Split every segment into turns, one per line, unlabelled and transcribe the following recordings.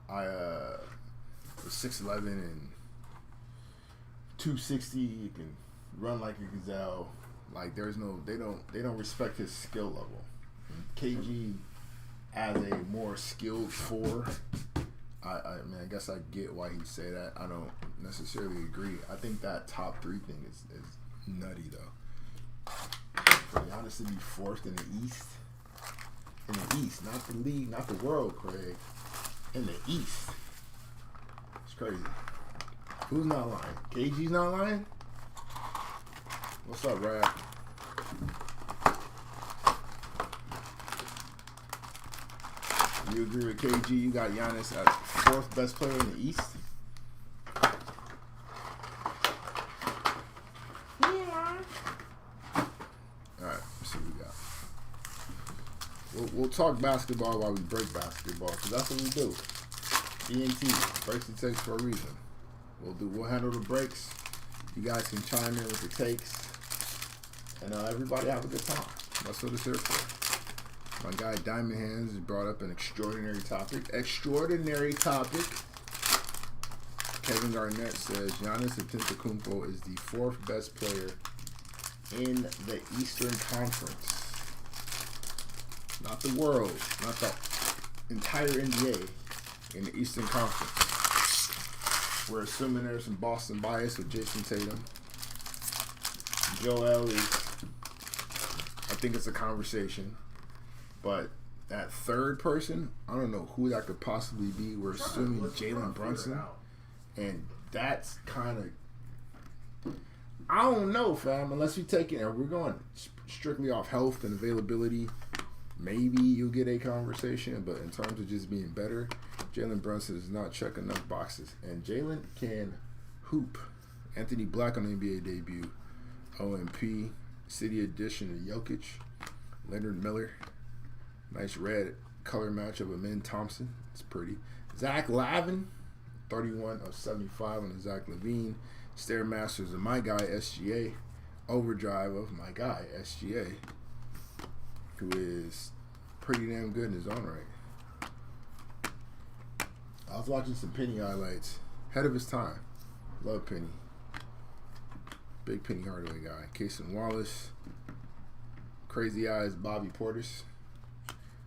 with 6'11" and 260, you can run like a gazelle. Like they don't respect his skill level. And KG as a more skilled four, I mean, I guess I get why he'd say that. I don't necessarily agree. I think that top three thing is nutty though. For Giannis to be fourth in the East, not the league, not the world, Craig. In the East, it's crazy. Who's not lying? KG's not lying. What's up, Rad? You agree with KG? You got Giannis as fourth best player in the East? Yeah. Alright, let's see what we got. We'll talk basketball while we break basketball, because that's what we do. BNT, breaks and takes for a reason. We'll handle the breaks. You guys can chime in with the takes. And everybody have a good time. That's what it's here for. My guy Diamond Hands has brought up an extraordinary topic. Kevin Garnett says Giannis Antetokounmpo is the fourth best player in the Eastern Conference. Not the world, not the entire NBA, in the Eastern Conference. We're assuming there's some Boston bias with Jason Tatum. Joel is, I think it's a conversation. But that third person, I don't know who that could possibly be. We're assuming Jalen Brunson. And that's kind of, I don't know, fam. Unless you take it, and we're going strictly off health and availability, maybe you'll get a conversation. But in terms of just being better, Jalen Brunson does not check enough boxes. And Jalen can hoop. Anthony Black on the NBA debut. OMP. City edition of Jokic. Leonard Miller. Nice red color match of Amin Thompson. It's pretty. Zach Lavin, 31 of 75 on the Zach Levine. Stairmasters of my guy, SGA. Overdrive of my guy, SGA, who is pretty damn good in his own right. I was watching some Penny highlights. Ahead of his time. Love Penny. Big Penny Hardaway guy. Cason Wallace. Crazy Eyes, Bobby Portis.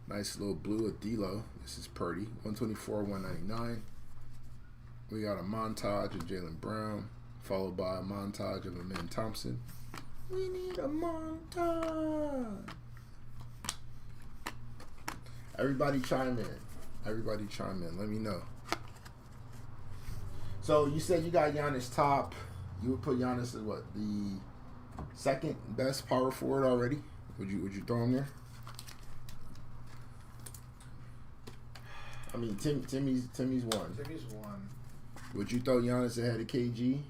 Nice little blue of D-Lo. This is Purdy. 124, 199. We got a montage of Jaylen Brown, followed by a montage of Amin Thompson. We need a montage. Everybody chime in. Let me know. So you said you got Giannis top. You would put Giannis as what? The second best power forward already? Would you throw him there? I mean, Timmy's one.
Timmy's one.
Would you throw Giannis ahead of KG?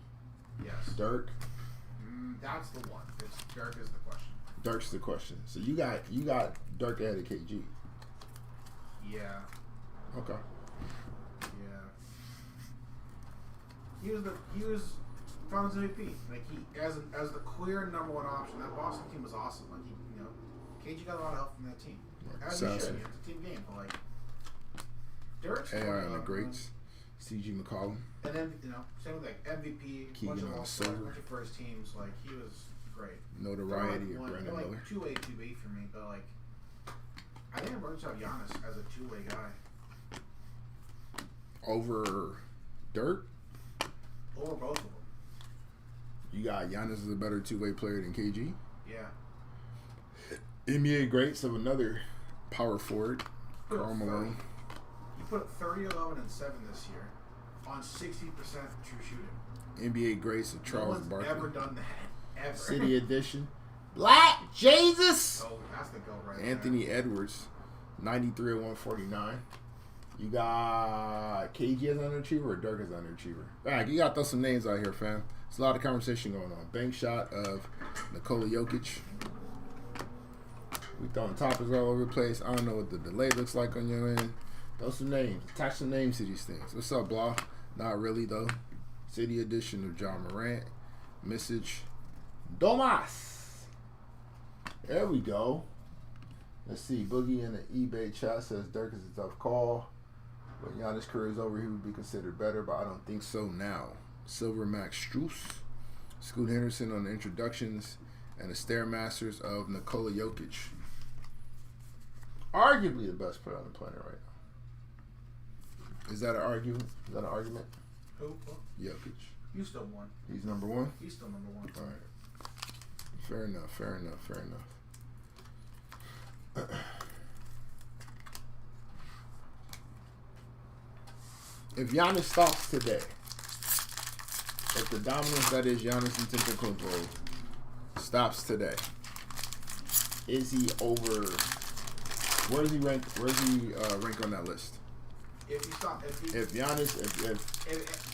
Yes.
Dirk?
That's the one. Dirk is the question.
Dirk's the question. So you got Dirk ahead of KG.
Yeah.
Okay.
Yeah. He was Finals MVP. Like he as the clear number one option. That Boston team was awesome. Like KG got a lot of help from that team. As he should. It's a team game, but like. Dirk's
AR and the greats, C.G. McCollum.
And then, same with like MVP,
Keegan
bunch of
All-Star.
bunch of first teams. Like, he was great.
Notoriety
of
Brandon Miller.
Like 2A, 2B for me, but like, I think I'm going to have Giannis as a two-way guy.
Over Dirk?
Over both of them.
You got Giannis as a better two-way player than KG?
Yeah.
NBA greats of another power forward, Karl Malone.
He put up 30, 11, and 7 this year on 60% true shooting.
NBA greats of Charles Barkley.
No one's ever done that. Ever.
City edition. Black Jesus!
Oh, that's the goal right
Anthony Edwards, 93 of 149. You got KG as underachiever or Dirk as underachiever? Back, you got to throw some names out here, fam. There's a lot of conversation going on. Bank shot of Nikola Jokic. We throwing topics all over the place. I don't know what the delay looks like on your end. Throw some names. Attach some names to these things. What's up, blah? Not really, though. City edition of John Morant. Message. Domas. There we go. Let's see. Boogie in the eBay chat says Dirk is a tough call. When Giannis' career is over, he would be considered better, but I don't think so now. Silver Max Strus, Scoot Henderson on the introductions, and the Stairmasters of Nikola Jokic. Arguably the best player on the planet right now. Is that an argument? Is that an argument?
Who?
Jokic.
You still won.
He's number one?
He's still number one.
All right. Fair enough, fair enough, fair enough. If Giannis stops today, if the dominance that is Giannis Antetokounmpo stops today, is he over? Where does he rank? Where does he rank on that list?
If he stop, if
Giannis, if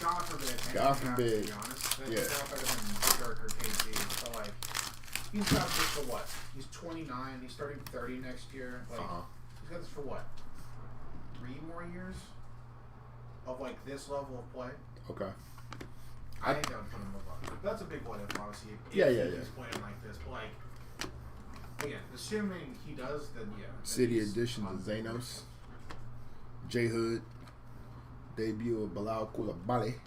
God forbid,
God forbid,
Giannis, then
yeah.
he's not better than Dirk or KG. So like, he's got this for what? He's 29. He's starting 30 next year. Like, he's got this for what? 3 more years of like this level of play.
Okay.
I think that would put him above. That's a big what if, obviously. If
Yeah.
he's playing like this, but like, again, assuming he does, then yeah.
City edition to Zanos. J Hood. Debut of Bilal Coulibaly.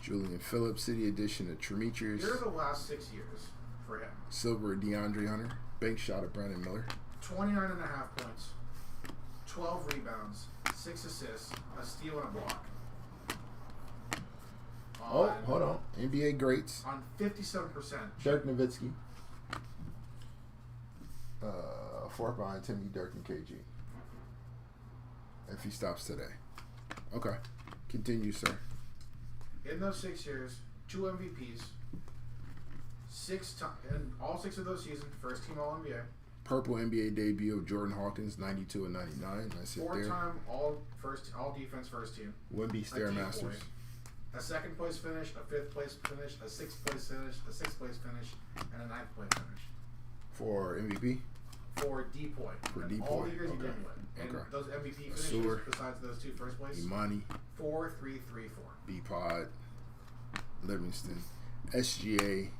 Julian Phillips. City edition of Tremeters.
Here are the last 6 years for him.
Silver DeAndre Hunter. Bank shot of Brandon Miller.
29.5 points. 12 rebounds. 6 assists. A steal and a block.
Oh, hold on. NBA greats.
On 57%.
Dirk Nowitzki. 4th behind Timmy, Dirk, and KG. If he stops today. Okay. Continue, sir.
In those 6 years, 2 MVPs. 6 times, and all 6 of those seasons, first team All NBA.
Purple NBA debut of Jordan Hawkins, 92 and 99. That's it there.
4-time all defense first team.
Wemby Stairmasters.
A 2nd place finish, a 5th place finish, a 6th place finish, a 6th place finish, and a 9th place finish.
For MVP?
For D-Poi.
For D-Poi.
All the years he didn't win. And those MVP finishes, besides those 2 first place,
Imani.
4, 3, 3, 4.
B-Pod. Livingston. SGA.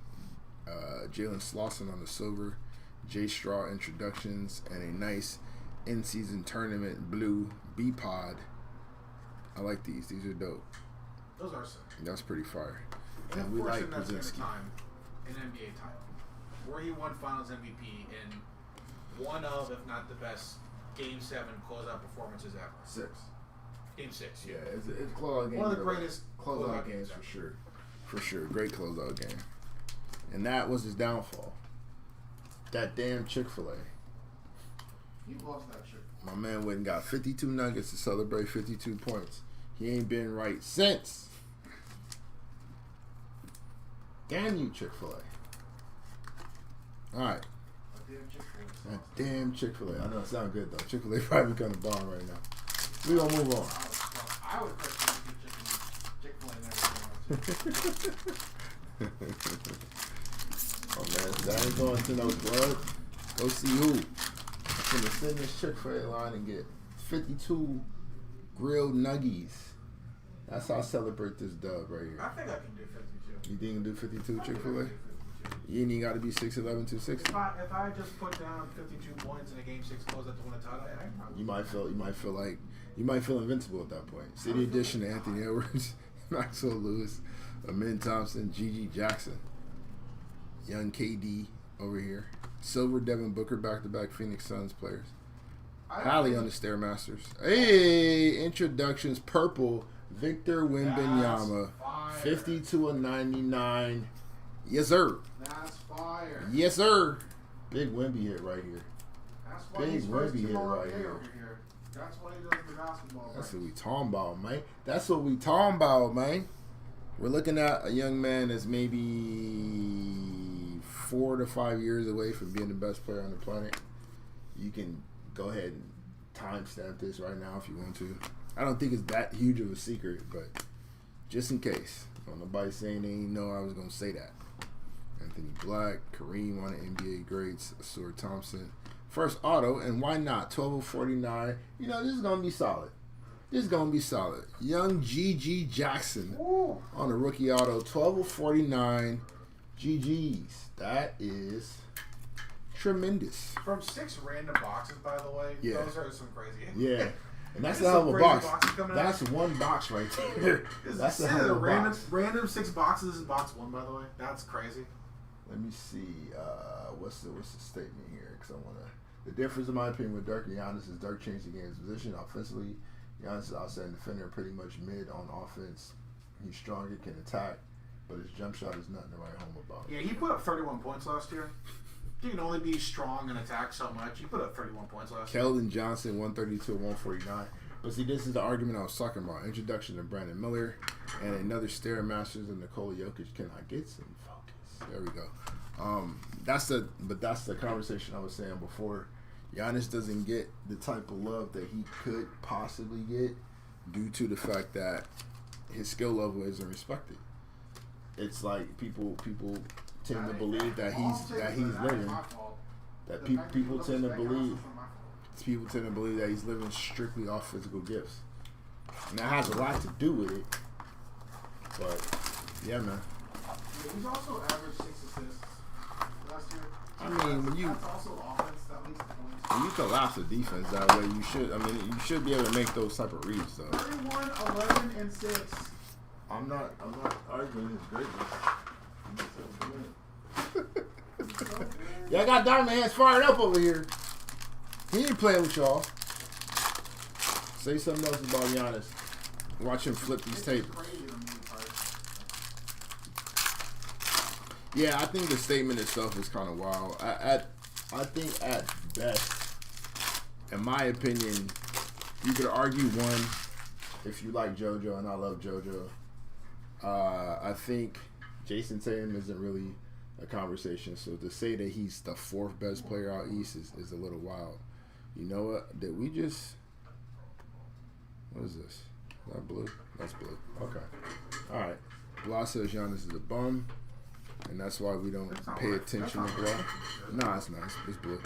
Jalen Slauson on the silver. J Straw introductions. And a nice in-season tournament blue B-Pod. I like these. These are dope.
Those are sick.
That's pretty fire.
And
we like
that's been a
Krasinski.
time an NBA title where he won Finals MVP in one of, if not the best, Game 7 closeout performances ever.
6.
Game 6.
Yeah, it's a closeout game.
One of the greatest
closeout games for sure. For sure. Great closeout game. And that was his downfall. That damn Chick-fil-A.
You lost that shit.
My man went and got 52 nuggets to celebrate 52 points. He ain't been right since. Damn you, Chick-fil-A. Alright. That damn Chick-fil-A. I know it sounds good though. Chick-fil-A probably kind of bomb right now. We gonna move on.
I would personally do Chick-fil-A and everything.
Oh man, that ain't going to no club. Go see who. I'm gonna sit in this Chick-fil-A line and get 52 grilled nuggies. That's how I celebrate this dub right here.
I think I can do 52.
You think you can do 52 Chick-fil-A? You ain't even got to be 6'11", 260.
If I just put down 52 points in a Game 6 closeout to win a title, I probably
You might feel invincible at that point. City edition to Anthony Edwards, Maxwell Lewis, Amin Thompson, Gigi Jackson, young KD over here, silver Devin Booker, back-to-back Phoenix Suns players. Hallie on the Stairmasters. Hey, introductions, purple, Victor Wembanyama, 52 of 99. Yes, sir.
That's fire.
Yes, sir. Big Wemby hit right here.
That's why
Big
he's first
Wemby
team
hit
All
right
NBA
here.
over here. That's why he does the basketball.
That's what we talking about, man. That's what we talking about, man. We're looking at a young man that's maybe 4 to 5 years away from being the best player on the planet. You can go ahead and timestamp this right now if you want to. I don't think it's that huge of a secret, but just in case. Don't nobody saying they didn't know I was going to say that. Anthony Black, Kareem on the NBA greats, Asur Thompson. First auto, and why not? 12/49. You know, this is going to be solid. This is going to be solid. Young Gigi Jackson on the rookie auto. 12/49. GG's. That is tremendous.
From 6 random boxes, by the way.
Yeah.
Those are some crazy.
Yeah. And that's a hell of a box. That's
out.
one box right there. That's a hell of a box.
Random 6 boxes in box 1, by the way. That's crazy.
Let me see. What's the statement here? Because I want to. The difference, in my opinion, with Dirk and Giannis is Dirk changed the game's position offensively. Giannis is outstanding defender, pretty much mid on offense. He's stronger, can attack, but his jump shot is nothing to write home about.
Yeah, he put up 31 points last year. You can only be strong and attack so much. He put up 31 points last year.
Keldon Johnson, 132 and 149. But see, this is the argument I was talking about. Introduction to Brandon Miller and another Stairmasters and Nikola Jokic. Can I get some focus? There we go. That's the conversation I was saying before. Giannis doesn't get the type of love that he could possibly get due to the fact that his skill level isn't respected. It's like people tend to believe that he's living. That people tend to believe that he's living strictly off physical gifts, and that has a lot to do with it. But yeah, man.
He's also averaged 6 assists last year.
I mean, when you collapse the defense that way, you should be able to make those type of reads, though.
31, 11, and 6.
I'm not arguing his greatness. Yeah, I got Diamond Hands fired up over here. He ain't playing with y'all. Say something else about Giannis. Watch him flip these tables. Yeah, I think the statement itself is kind of wild. I think at best, in my opinion, you could argue one if you like JoJo, and I love JoJo. I think Jason Tatum isn't really a conversation. So to say that he's the 4th best player out east is a little wild. You know what? Did we just... What is this? Is that blue? That's blue. Okay. All right. Blah says Giannis is a bum, and that's why we don't pay attention to Blah. Nah, it's nice. It's blue.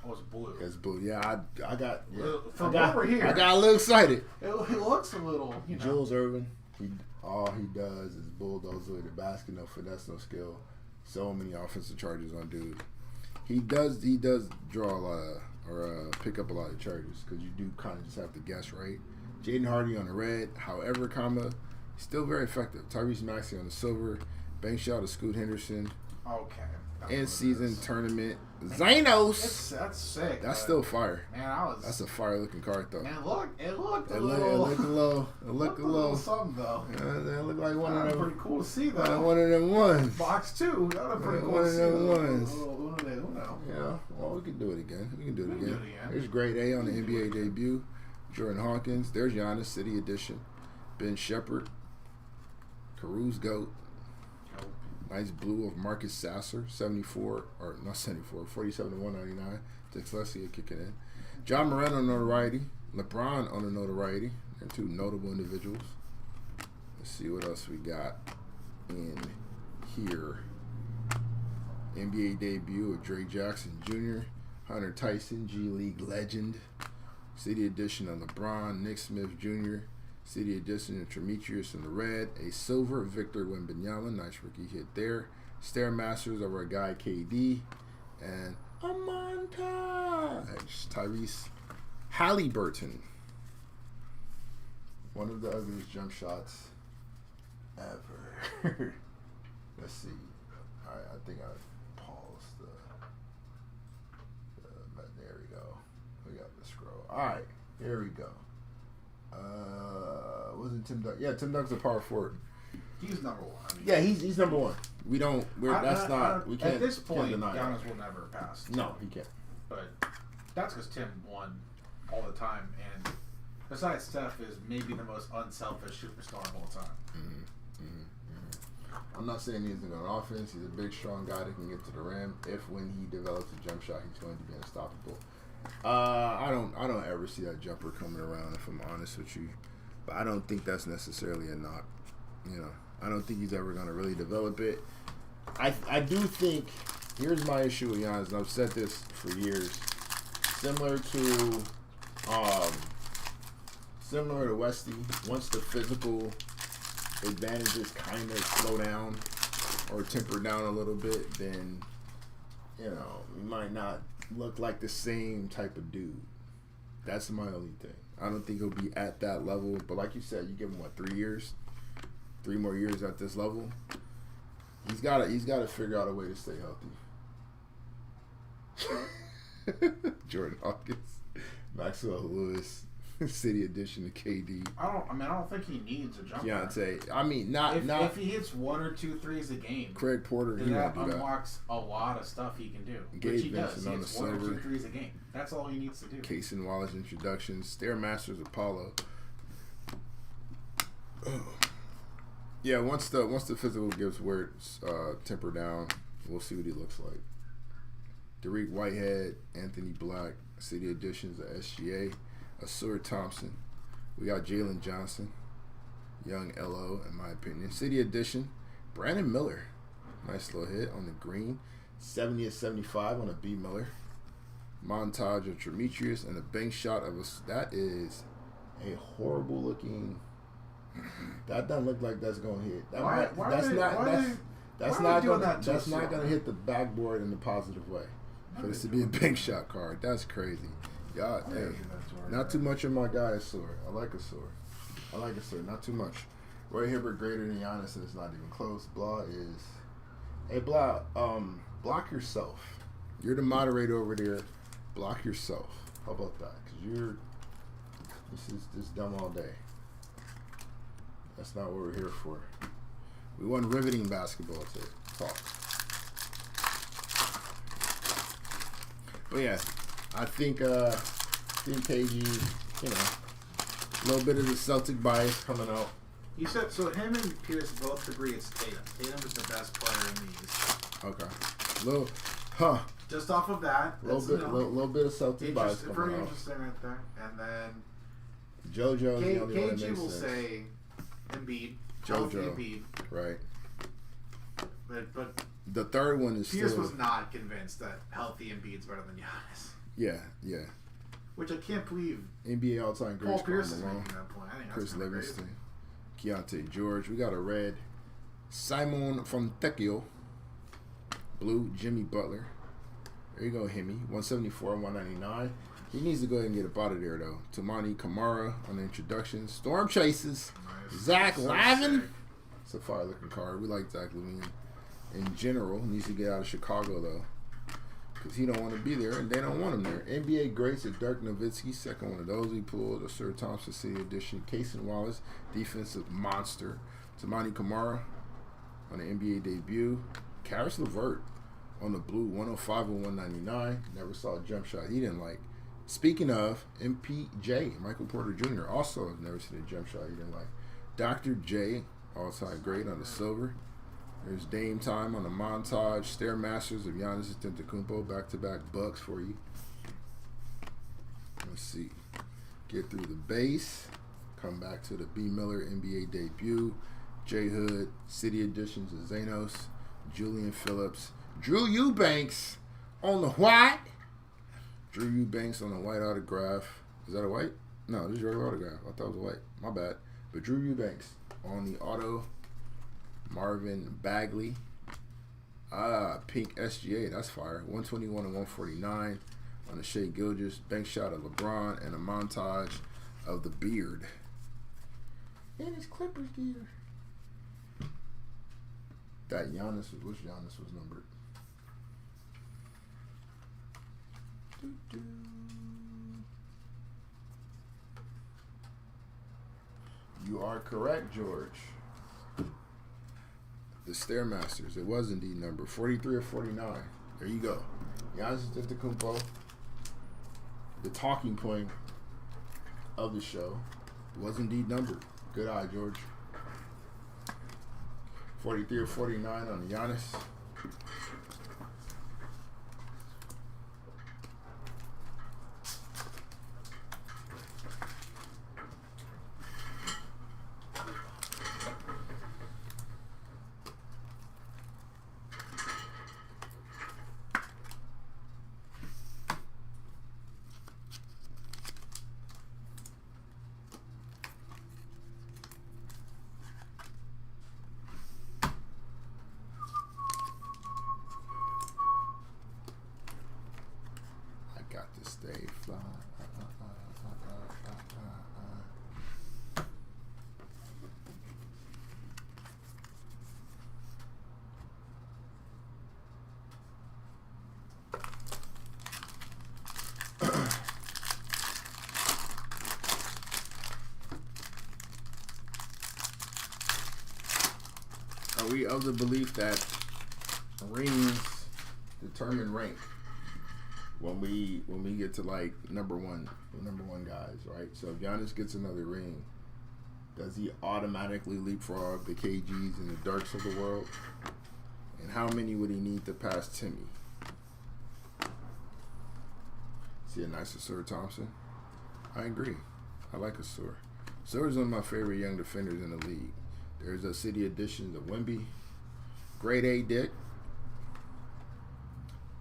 Oh, it's blue.
It's blue. Yeah, I got
over here.
I got a little excited.
It looks a little,
Jules Irvin, all he does is bulldoze with the basket, no finesse, no skill. So many offensive charges on dude. He does draw a lot of, or pick up a lot of charges, because you do kind of just have to guess, right? Jaden Hardy on the red, however, still very effective. Tyrese Maxey on the silver. Bank shot to Scoot Henderson.
Okay.
In season tournament. Zanos.
That's sick.
That's still fire.
Man,
that's a fire looking card though.
Man, it looked a
little
something though.
That looked like one of them.
Pretty cool to see though.
One of them ones.
Box 2. That was pretty cool.
One of them ones.
Uno.
Yeah. Well, we can do it again. There's grade A on the NBA debut. Jordan Hawkins. There's Giannis City Edition. Ben Shepherd. Caruso Goat. Nice blue of Marcus Sasser, 47 to 199. Dyslexia kicking in. John Moran on notoriety. LeBron on the notoriety. They're 2 notable individuals. Let's see what else we got in here. NBA debut of Dre Jackson Jr., Hunter Tyson, G League legend. City edition of LeBron, Nick Smith Jr., City edition of Demetrius in the red. A silver, Victor Wembanyama. Nice rookie hit there. Stairmasters of our guy KD. And a montage. Tyrese Halliburton. One of the ugliest jump shots ever. Let's see. All right, I think I paused there we go. We got the scroll. All right, here we go. Wasn't Tim Duncan? Yeah, Tim Duncan's a power forward.
He's number 1.
Yeah, he's number 1. We can't.
At this point,
deny
Giannis will never pass.
No, he can't.
But that's because Tim won all the time, and besides Steph, is maybe the most unselfish superstar of all time.
I'm not saying he's an offense. He's a big, strong guy that can get to the rim. If when he develops a jump shot, he's going to be unstoppable. I don't ever see that jumper coming around, if I'm honest with you. But I don't think that's necessarily a knock. I don't think he's ever going to really develop it. I do think, here's my issue with Giannis, and I've said this for years. Similar to Westy, once the physical advantages kind of slow down or temper down a little bit, then, we might not look like the same type of dude. That's my only thing. I don't think he'll be at that level. But like you said, you give him what, 3 years, 3 more years at this level. He's got to figure out a way to stay healthy. Jordan Hawkins, Maxwell Lewis, City Edition of KD.
I don't think he needs a jump.
Keontae. I mean, not
if he hits 1 or 2 threes a game.
Craig Porter.
Then that unlocks a lot of stuff he can do. Which he does. He hits 1 or 2 threes a game. That's all he needs to do.
Case and Wallace introductions. Stairmasters Apollo. Yeah, once the physical gives words temper down, we'll see what he looks like. Derek Whitehead, Anthony Black, City Editions of SGA, Asur Thompson. We got Jalen Johnson, Young LO, in my opinion. City Edition, Brandon Miller. Nice little hit on the green. 70 of 75 on a B Miller. Montage of Demetrius and a bank shot of us. That is a horrible looking. That doesn't look like that's gonna hit. That's not gonna hit the backboard in a positive way. For this to be a bank shot card, that's crazy. God, hey, not too much of my guy is sore. I like a sore. Not too much. Roy Hibbert greater than Giannis, and it's not even close. Blah is, hey Blah, block yourself. You're the moderator over there. Block yourself. How about that? Because this is dumb all day. That's not what we're here for. We want riveting basketball to talk. But yeah, I think KG, a little bit of the Celtic bias coming out.
You said so. Him and Pierce both agree it's Tatum. Tatum is the best player in the East.
Okay. Just
off of that,
little bit of Celtic bias coming
very
out.
Interesting right there. And then
JoJo's the only one that makes
KG will
sense.
say Embiid.
JoJo.
Embiid.
Right.
But
the third one is
Pierce
still,
was not convinced that healthy Embiid's better than Giannis.
Yeah.
Which I can't believe.
NBA all-time greats.
Paul Pierce is making that point. I think
Chris
that's
Livingston, Keontae George. We got a red. Simon Fontecchio. Blue, Jimmy Butler. There you go, Hemi. 174, 199. He needs to go ahead and get up out of there, though. Tamani Kamara on the introduction. Storm Chases. Nice. Zach Lavin. It's a fire-looking card. We like Zach Lavin. In general, he needs to get out of Chicago, though. Because he don't want to be there, and they don't want him there. NBA greats at Dirk Nowitzki. Second one of those he pulled. Asur Thompson City Edition. Cason Wallace. Defensive monster. Tamani Kamara on the NBA debut. Karis LeVert on the blue, 105 and 199. Never saw a jump shot he didn't like. Speaking of, MPJ, Michael Porter Jr., also have never seen a jump shot he didn't like. Dr. J, all-time great on the silver. There's Dame Time on the montage. Stairmasters of Giannis Antetokounmpo, back-to-back bucks for you. Let's see. Get through the base. Come back to the B. Miller NBA debut. J. Hood, City Editions of Zanos. Julian Phillips. Drew Eubanks on the white. Drew Eubanks on the white autograph. Is that a white? No, this is your autograph. I thought it was a white. My bad. But Drew Eubanks on the auto. Marvin Bagley. Pink SGA. That's fire. 121 and 149 on the Shea Gilgeous. Bank shot of LeBron and a montage of the beard. And his Clippers gear. That Giannis, which Giannis was numbered? You are correct, George. The Stairmasters. It was indeed numbered. 43 or 49. There you go. Giannis Antetokounmpo. The talking point of the show was indeed numbered. Good eye, George. 43 or 49 on Giannis. we of the belief that rings determine rank when we get to like number one guys, right? So if Giannis gets another ring, does he automatically leapfrog the KGs and the Dirks of the world? And how many would he need to pass Timmy? See a nice Asur Thompson? I agree. I like Asur. Asur is one of my favorite young defenders in the league. There's a city edition of Wemby. Grade A Dick.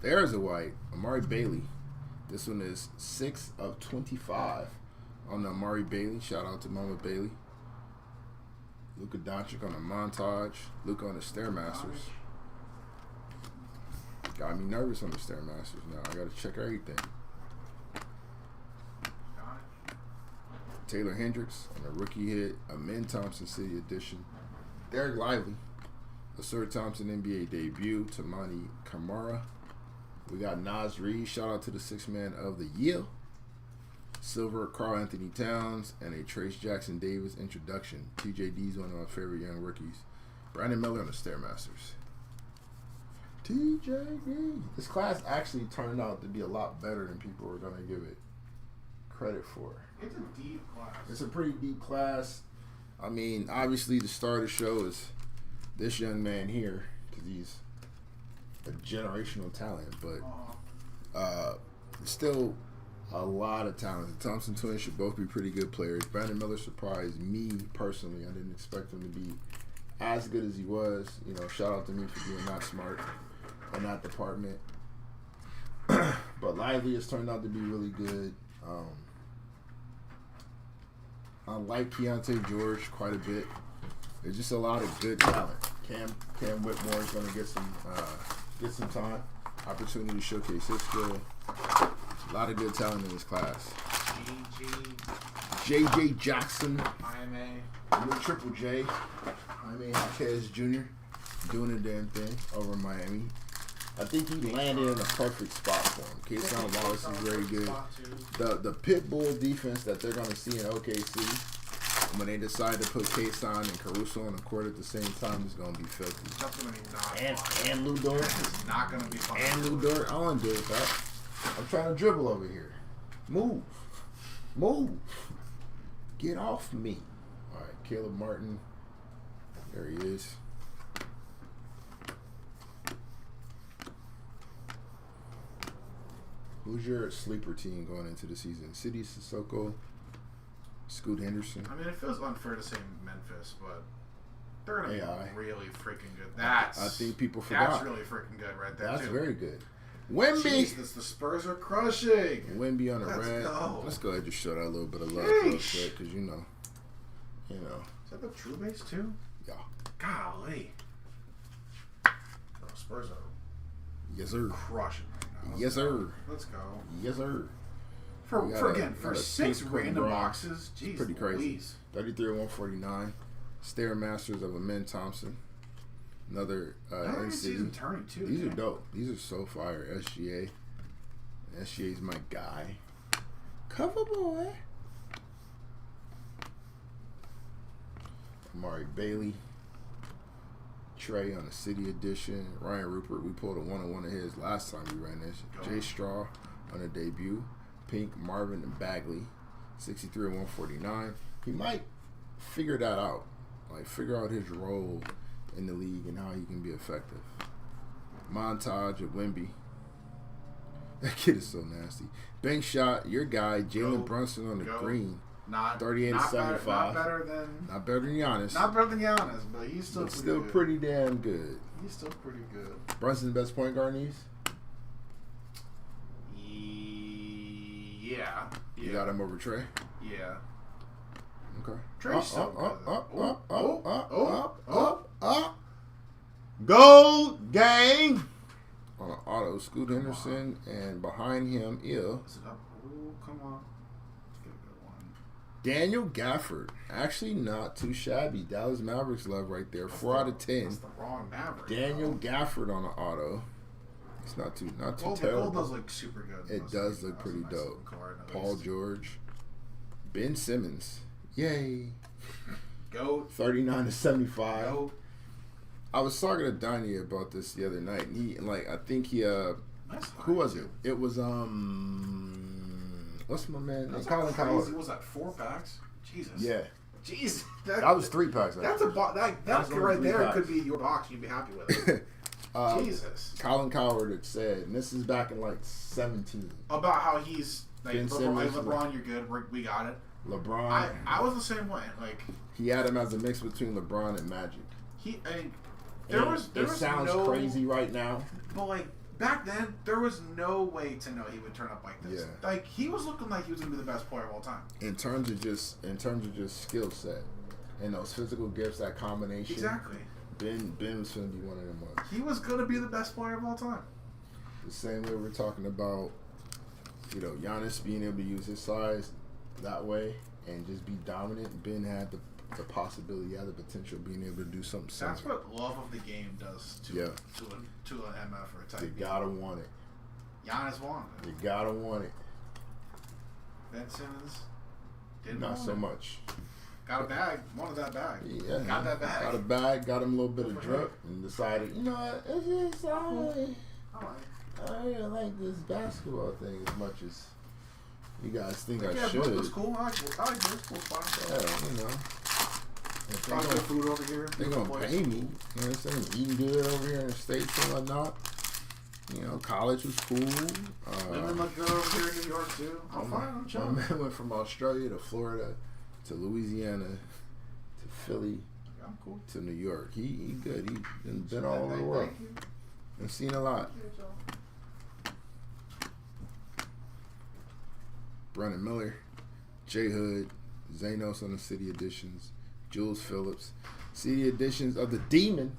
There's a white. Amari Bailey. This one is 6 of 25 on the Amari Bailey. Shout out to Mama Bailey. Luka Doncic on a montage. Luka on the Stairmasters. Got me nervous on the Stairmasters now. I got to check everything. Taylor Hendricks on a rookie hit. Amen Thompson City Edition. Derek Lively. Asur Thompson NBA debut. Tamani Kamara. We got Nas Reed. Shout out to the 6th man of the year. Silver, Karl Anthony Towns, and a Trace Jackson Davis introduction. TJD's one of my favorite young rookies. Brandon Miller on the Stairmasters. TJD. This class actually turned out to be a lot better than people were going to give it credit for.
It's a deep class.
It's a pretty deep class. I mean, obviously the star of the show is this young man here because he's a generational talent, but still a lot of talent. The Thompson twins should both be pretty good players. Brandon Miller surprised me personally. I didn't expect him to be as good as he was. You know, shout out to me for being not smart in that department. But Lively has turned out to be really good. I like Keontae George quite a bit. There's just a lot of good talent. Cam Whitmore is going to get some time, opportunity to showcase his skill. A lot of good talent in this class. JJ Jackson,
IMA,
Triple J, Marquez Jr. doing a damn thing over in Miami. I think he landed in a perfect spot for him. Kayson Wallace is very good. The pit bull defense that they're going to see in OKC when they decide to put Kayson and Caruso on the court at the same time is going to be filthy. And Lou Dort.
It's not going to be fun.
And Lou Dort. I don't do it, that. I'm trying to dribble over here. Move. Get off me. All right, Caleb Martin. There he is. Who's your sleeper team going into the season? City Sissoko, Scoot Henderson.
I mean, it feels unfair to say Memphis, but they're going to be really freaking good. I
think people forgot.
That's really freaking good right there,
That's
too.
very good. Wemby.
Jesus, the Spurs are crushing.
Wemby on the red.
Go.
Let's go ahead and just show that a little bit of love real quick, because you know.
Is that the true base, too?
Yeah.
Golly. The Spurs are
yes, sir.
Crushing right now.
Yes, sir.
Let's go.
Yes, sir.
For 6 random boxes, jeez,
pretty crazy.
Louise.
33 of 149. Stairmasters of Amen Thompson. Another
season turning too.
These are dope. These are so fire. SGA. SGA's my guy. Cover boy. Amari Bailey. Trey on the City Edition. Ryan Rupert. We pulled a 1-on-1 of his last time we ran this. Jay Straw on a debut. Pink, Marvin, and Bagley. 63 of 149. He might figure that out. Like, figure out his role in the league and how he can be effective. Montage of Wemby. That kid is so nasty. Bank shot, your guy, Jalen Brunson on the green. 38 and 75.
Not better than
Giannis.
Not better than Giannis, but he's still
pretty damn good.
He's still pretty good.
Brunson, best point guard in these?
Yeah.
You got him over Trey?
Yeah.
Okay.
Trey's so
up. Gold gang. On an auto, Scoot Henderson, and behind him is.
Is it up? Oh, come on. Let's get a good one.
Daniel Gafford. Actually, not too shabby. Dallas Mavericks love right there. 4 out of 10.
That's the wrong Maverick.
Daniel Gafford on an auto. It's not too terrible.
The gold does look super good.
It does look pretty dope. Paul George. Ben Simmons. Yay.
Goat.
39 to 75.
Goat.
I was talking to Donnie about this the other night, and I think he
Nice
who was it? It was what's my man? Colin Cowherd.
Was that 4 packs? Jesus.
Yeah.
Jeez.
That was 3 packs.
That's that right there packs. Could be your box. You'd be happy with it. Jesus.
Colin Cowherd had said, and this is back in like 17,
about how he's like LeBron, you're good. We got it.
LeBron.
I was the same way. Like
he had him as a mix between LeBron and Magic.
There
sounds crazy right now,
but like back then, there was no way to know he would turn up like this.
Yeah. Like
he was looking like he was gonna be the best player of all time.
In terms of just skill set and those physical gifts, that combination.
Exactly.
Ben was gonna be one of them ones.
He was gonna be the best player of all time.
The same way we're talking about, Giannis being able to use his size that way and just be dominant. Ben had the possibility, had the potential of being able to do something similar.
That's what love of the game does to an MF or a type.
You gotta want it.
Giannis wanted it.
You gotta want it.
Ben Simmons didn't.
Not so much.
Got a bag. Wanted that bag.
Yeah.
Got that bag.
Got a bag. Got him a little bit of drip, and decided, what? It's just I really like this basketball thing as much as you guys think I should.
Yeah, it's cool. I like this cool spot.
Yeah,
Probably good food over here.
They're gonna pay me. You know what I'm saying? Eating good over here in the States and whatnot. College was cool.
Living look good over here in New York too. I'm fine. I'm chilling.
My man went from Australia to Florida to Louisiana to Philly.
I'm cool.
To New York. He good. He's been all over the world. I've seen a lot. Brennan Miller, J Hood, Zanos on the City Editions, Jules Phillips, City Editions of the Demon,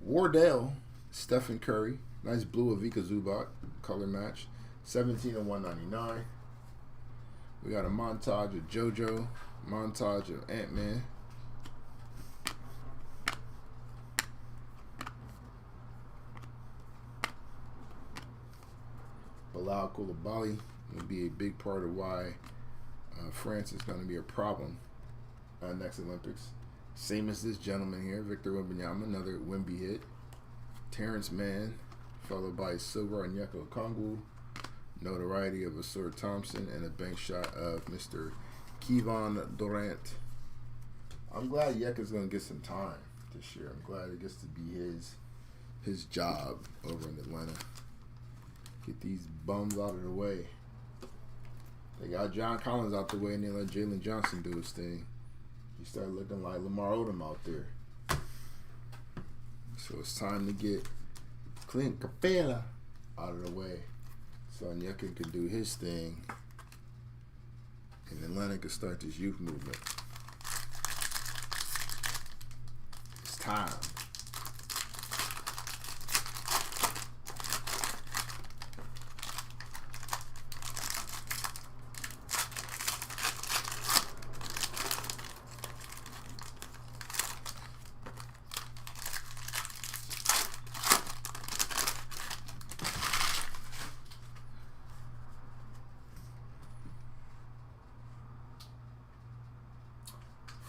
Wardell, Stephen Curry, nice blue of Vika Zubac, color match, 17 of 199. We got a montage of JoJo, montage of Ant-Man. Bilal Koulibaly will be a big part of why France is going to be a problem next Olympics. Same as this gentleman here, Victor Wembanyama, another Wemby hit. Terrence Mann, followed by Silver Onyeka Okongwu, notoriety of Asur Thompson, and a bank shot of Mr. Kevon Durant. I'm glad Yeka's going to get some time this year. I'm glad it gets to be his job over in Atlanta. Get these bums out of the way. They got John Collins out the way, and they let Jalen Johnson do his thing. He started looking like Lamar Odom out there. So it's time to get Clint Capela out of the way, so Onyeka can do his thing, and Atlanta can start this youth movement. It's time.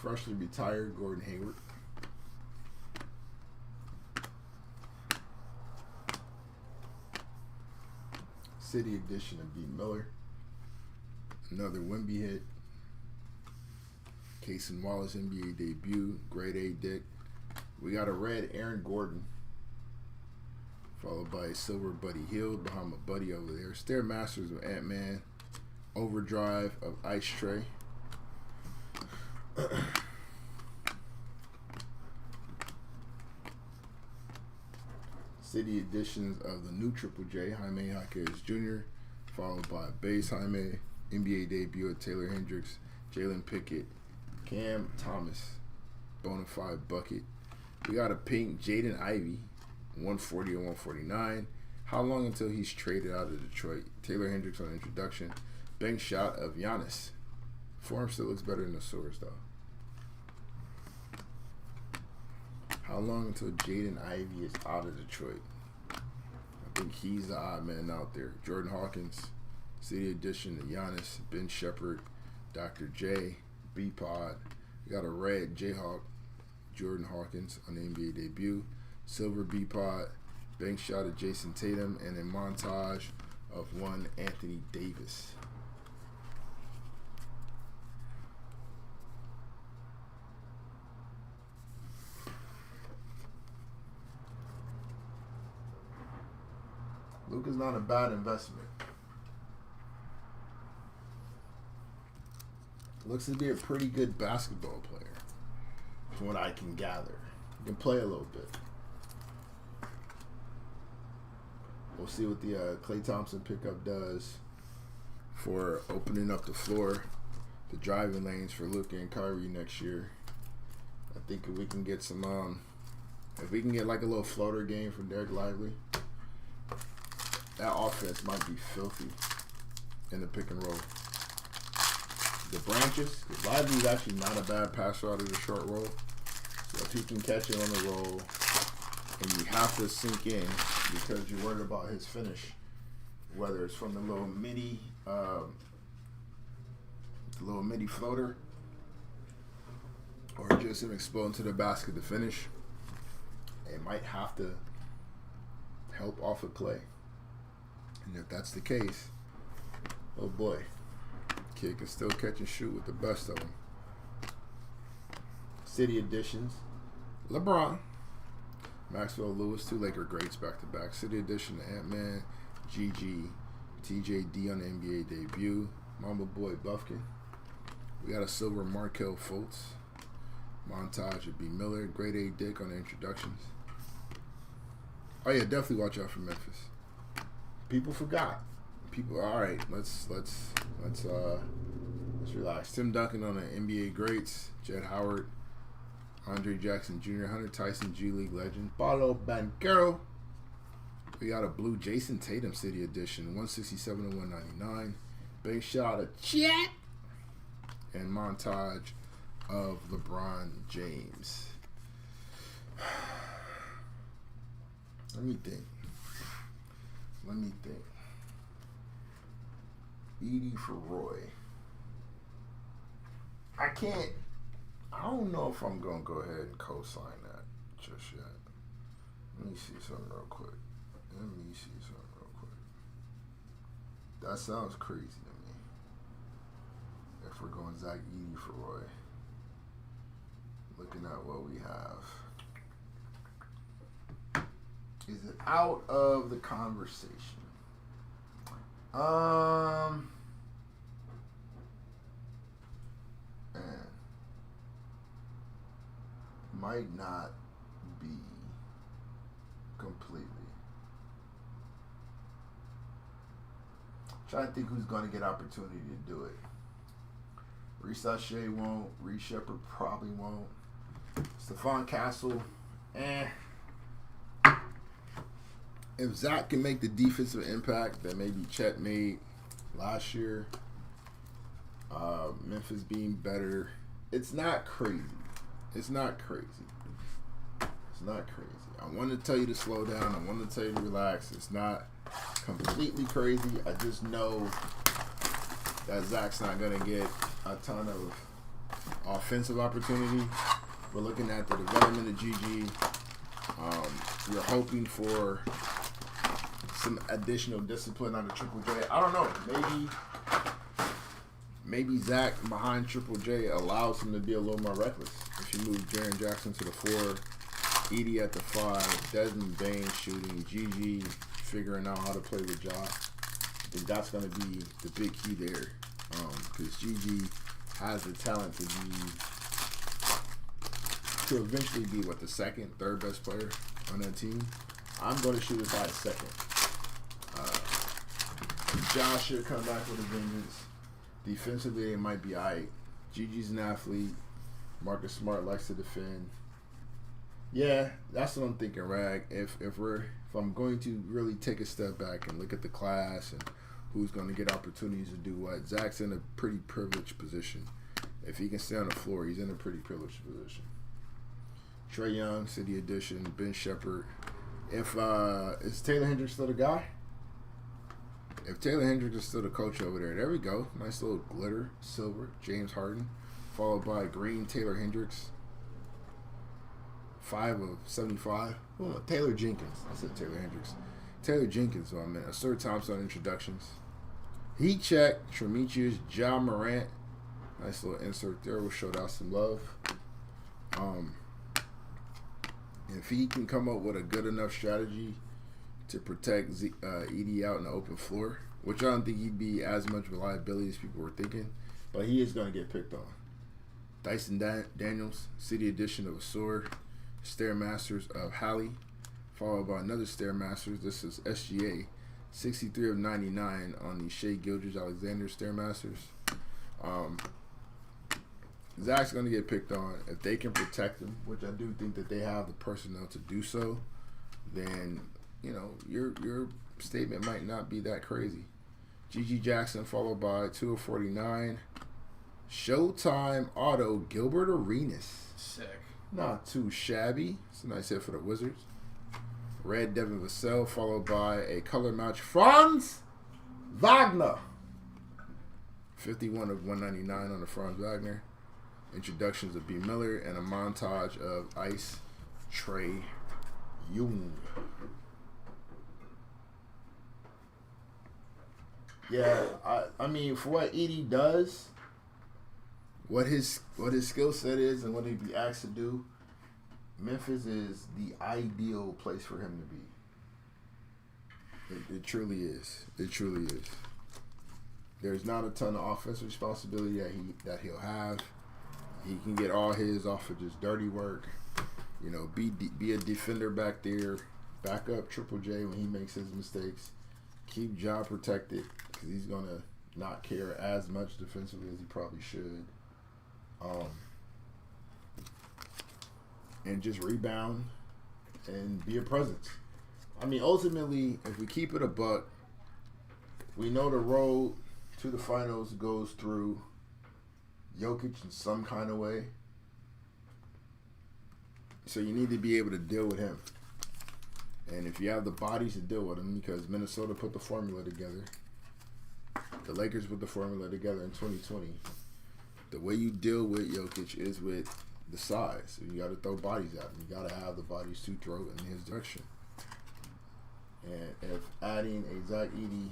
Freshly retired Gordon Hayward. City edition of D. Miller. Another Wemby hit. Cason Wallace NBA debut. Grade A Dick. We got a red Aaron Gordon. Followed by a silver Buddy Hield behind my buddy over there. Stairmasters of Ant-Man. Overdrive of Ice Tray. City editions of the new Triple J, Jaime Jaquez Jr., followed by base Jaime, NBA debut of Taylor Hendricks, Jalen Pickett, Cam Thomas, Bonafide Bucket. We got a pink Jaden Ivey, 140 or 149. How long until he's traded out of Detroit? Taylor Hendricks on introduction. Bank shot of Giannis. Form still looks better than the Source, though. How long until Jaden Ivey is out of Detroit? I think he's the odd man out there. Jordan Hawkins, City Edition to Giannis, Ben Shepherd, Dr. J, B-Pod. We got a red Jayhawk Jordan Hawkins on the NBA debut. Silver B-Pod, bank shot of Jason Tatum, and a montage of one Anthony Davis. Luka's not a bad investment. Looks to be a pretty good basketball player, from what I can gather. He can play a little bit. We'll see what the Klay Thompson pickup does for opening up the floor, the driving lanes for Luka and Kyrie next year. I think if we can get some, if we can get like a little floater game from Derek Lively, that offense might be filthy in the pick and roll. The branches, because Lively is actually not a bad passer out of the short roll. So if he can catch it on the roll, and you have to sink in because you're worried about his finish, whether it's from the little midi floater, or just him exploding to the basket to finish, it might have to help off of Klay. And if that's the case, oh boy, kid can still catch and shoot with the best of them. City Editions, LeBron, Maxwell Lewis, 2 Laker greats back-to-back. City Edition, Ant-Man, GG, TJD on the NBA debut, Mamba Boy Buffkin. We got a silver Markelle Fultz. Montage of B. Miller, Grade A Dick on the introductions. Oh yeah, definitely watch out for Memphis. People forgot. People, all right. Let's relax. Tim Duncan on the NBA greats. Jed Howard, Andre Jackson Jr., Hunter Tyson, G League legend. Paulo Banchero. We got a blue Jason Tatum City Edition, 167 to 199. Big shot of Chet, and montage of LeBron James. Let me think. Edie for Roy. I don't know if I'm going to go ahead and co-sign that just yet. Let me see something real quick. That sounds crazy to me. If we're going Zach Edey for Roy. Looking at what we have. Is it out of the conversation? Man. Might not be completely. Trying to think who's going to get opportunity to do it. Reese Sachet won't. Reese Shepard probably won't. Stephon Castle, If Zach can make the defensive impact that maybe Chet made last year, Memphis being better, it's not crazy. I want to tell you to slow down. I want to tell you to relax. It's not completely crazy. I just know that Zach's not going to get a ton of offensive opportunity. We're looking at the development of GG. We're hoping for some additional discipline on the Triple J. I don't know. Maybe Zach behind Triple J allows him to be a little more reckless. If you move Jaren Jackson to the 4, Edie at the 5, Desmond Bain shooting, GG figuring out how to play with Ja. I think that's going to be the big key there. Because GG has the talent to eventually be the second, third best player on that team. I'm going to shoot as high as second. Ja should come back with a vengeance. Defensively, it might be alright. GG's an athlete. Marcus Smart likes to defend. Yeah, that's what I'm thinking, Rag. If I'm going to really take a step back and look at the class and who's going to get opportunities to do what, Zach's in a pretty privileged position. If he can stay on the floor, he's in a pretty privileged position. Trae Young, City Edition, Ben Shepherd. Is Taylor Hendricks still the guy? If Taylor Hendricks is still the coach over there we go. Nice little glitter, silver, James Harden, followed by green, Taylor Hendricks. 5 of 75. Oh, Taylor Jenkins. I said Taylor Hendricks. Taylor Jenkins, I meant. Assert Thompson introductions. Heat check. Tremicius, Ja Morant. Nice little insert there. We'll show out some love. If he can come up with a good enough strategy to protect Edie out in the open floor, which I don't think he'd be as much reliability as people were thinking, but he is going to get picked on. Dyson Daniels, City Edition of Asor, Stairmasters of Halley, followed by another Stairmasters. This is SGA, 63 of 99 on the Shea Gilders-Alexander Stairmasters. Zach's going to get picked on. If they can protect him, which I do think that they have the personnel to do so, then, you know, your statement might not be that crazy. G.G. Jackson, followed by 2 of 49. Showtime Auto, Gilbert Arenas.
Sick.
Not too shabby. It's a nice hit for the Wizards. Red Devin Vassell, followed by a color match, Franz Wagner. 51 of 199 on the Franz Wagner. Introductions of B. Miller and a montage of Ice Trae Young. Yeah, I mean, for what Edie does, what his skill set is and what he'd be asked to do, Memphis is the ideal place for him to be. It truly is. It truly is. There's not a ton of offensive responsibility that he'll have. He can get all his off of just dirty work. You know, be a defender back there. Back up Triple J when he makes his mistakes. Keep Ja protected because he's going to not care as much defensively as he probably should. And just rebound and be a presence. I mean, ultimately, if we keep it a buck, we know the road to the finals goes through Jokic in some kind of way. So you need to be able to deal with him. And if you have the bodies to deal with him, because Minnesota put the formula together, the Lakers put the formula together in 2020, the way you deal with Jokic is with the size. So you got to throw bodies at him. You got to have the bodies to throw in his direction. And if adding a Zach Edey,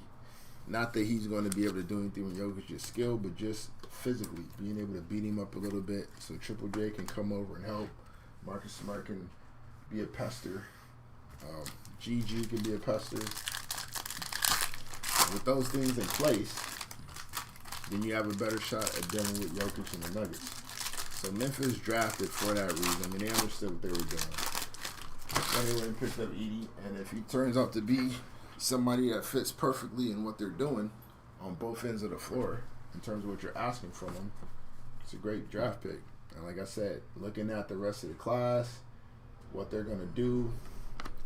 not that he's going to be able to do anything with Jokic's skill, but just physically being able to beat him up a little bit so Triple J can come over and help. Marcus Smart can be a pester. GG can be a pester. With those things in place, then you have a better shot at dealing with Jokic and the Nuggets. So Memphis drafted for that reason. I mean, they understood what they were doing. They went and picked up Edey, and if he turns out to be somebody that fits perfectly in what they're doing on both ends of the floor, in terms of what you're asking from them, it's a great draft pick. And like I said, looking at the rest of the class, what they're going to do,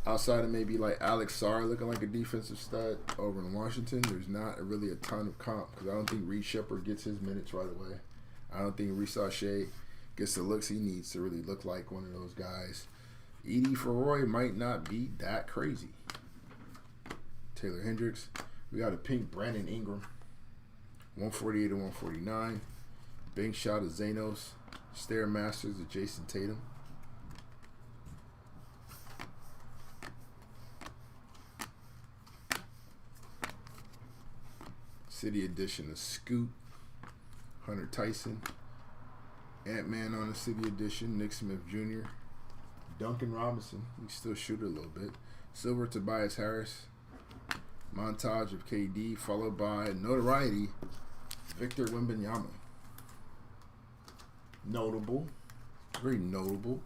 outside of maybe like Alex Sarr looking like a defensive stud over in Washington, there's not really a ton of comp because I don't think Reed Shepard gets his minutes right away. I don't think Reese Shea gets the looks he needs to really look like one of those guys. Edie for Roy might not be that crazy. Taylor Hendricks. We got a pink Brandon Ingram. 148 to 149. Bank shot of Zanos. Stairmasters of Jason Tatum. City edition of Scoot. Hunter Tyson. Ant-Man on the City edition. Nick Smith Jr. Duncan Robinson. He can still shoot a little bit. Silver Tobias Harris. Montage of KD, followed by notoriety, Victor Wembanyama. Notable. Very notable.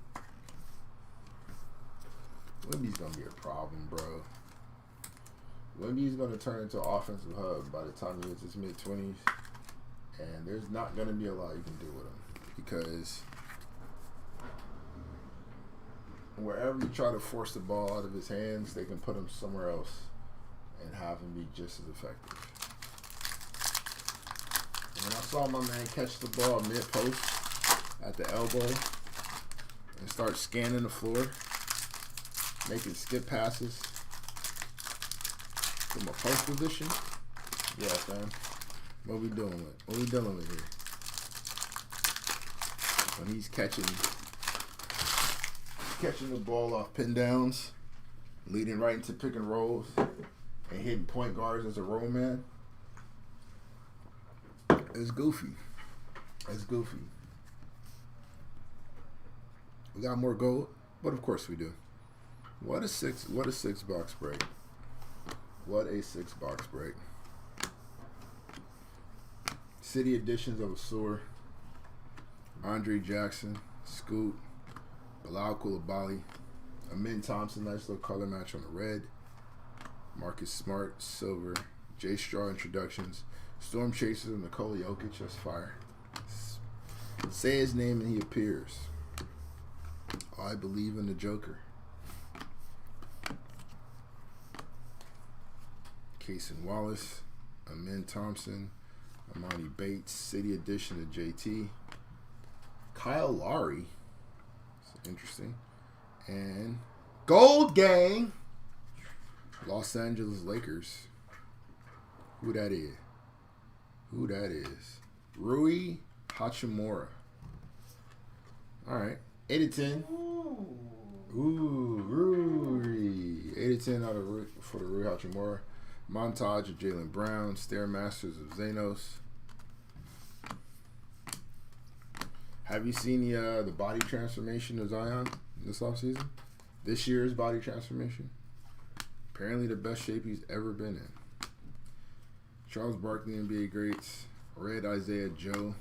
Wemby's going to be a problem, bro. Wemby's going to turn into an offensive hub by the time he hits his mid-20s. And there's not going to be a lot you can do with him. Because wherever you try to force the ball out of his hands, they can put him somewhere else and have him be just as effective. And when I saw my man catch the ball mid-post at the elbow and start scanning the floor, making skip passes from a post position, yeah, fam. What we doing with? What we dealing with here? When he's catching catching the ball off pin downs, leading right into pick and rolls, and hitting point guards as a roll man. It's goofy. It's goofy. We got more gold, but of course we do. What a six box break. What a 6-box break. City editions of Asur, Andre Jackson, Scoot, Bilal Coulibaly, Amin Thompson, nice little color match on the red. Marcus Smart, silver. J Straw introductions. Storm Chasers and Nikola Jokic, that's fire. Say his name and he appears. I believe in the Joker. Cason Wallace, Amin Thompson, Amani Bates, City edition of JT. Kyle Lowry, that's interesting. And Gold Gang, Los Angeles Lakers. Who that is? Who that is? Rui Hachimura. All right. 8 of 10. Ooh, Rui. 8 of 10 out of for the Rui Hachimura. Montage of Jaylen Brown. Stairmasters of Xenos. Have you seen the body transformation of Zion this offseason? This year's body transformation? Apparently the best shape he's ever been in. Charles Barkley, NBA greats. Red Isaiah Joe.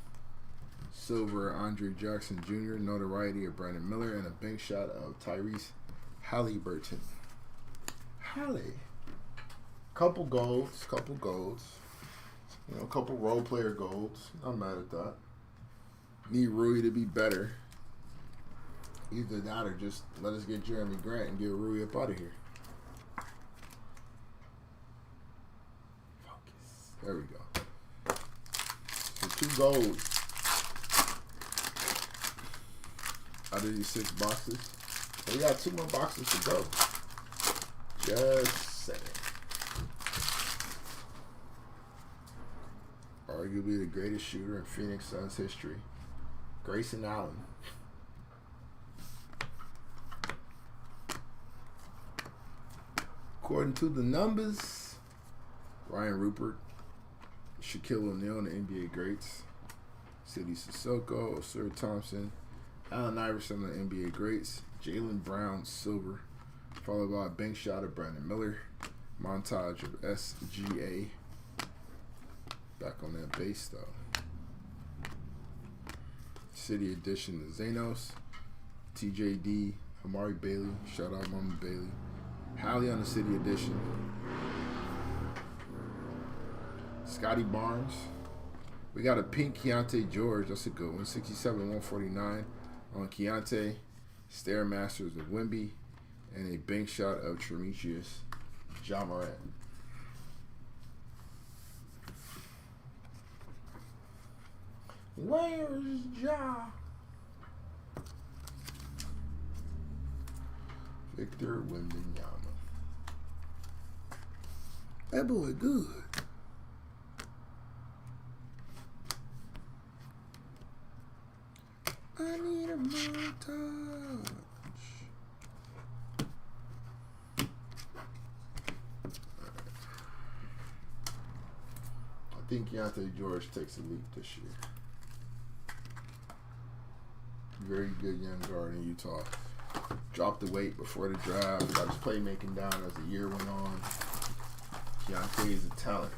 Silver Andre Jackson Jr. Notoriety of Brandon Miller. And a bank shot of Tyrese Halliburton. Halle. Couple golds. You know, couple role player golds. Not mad at that. Need Rui to be better. Either that or just let us get Jeremy Grant and get Rui up out of here. Focus. There we go. So 2 golds out of these 6 boxes. And we got 2 more boxes to go. Just saying. Arguably the greatest shooter in Phoenix Suns history, Grayson Allen. According to the numbers, Ryan Rupert, Shaquille O'Neal, and the NBA greats, City Sissoko, Osir Thompson, Allen Iverson, the NBA greats, Jaylen Brown, silver, followed by a bank shot of Brandon Miller, montage of SGA. Back on that base though. City edition of Xenos, TJD, Amari Bailey, shout out Mama Bailey. Hallie on the City edition. Scotty Barnes. We got a pink Keontae George, that's a good one. 67-149 on Keontae. Stairmasters of Wemby. And a bank shot of Tremetius Ja Morant. Where's Ja? Victor Wembanyama. That boy good. I need a montage. I think Keontae George takes a leap this year. Very good young guard in Utah. Dropped the weight before the draft. Got his playmaking down as the year went on. Keontae is a talent.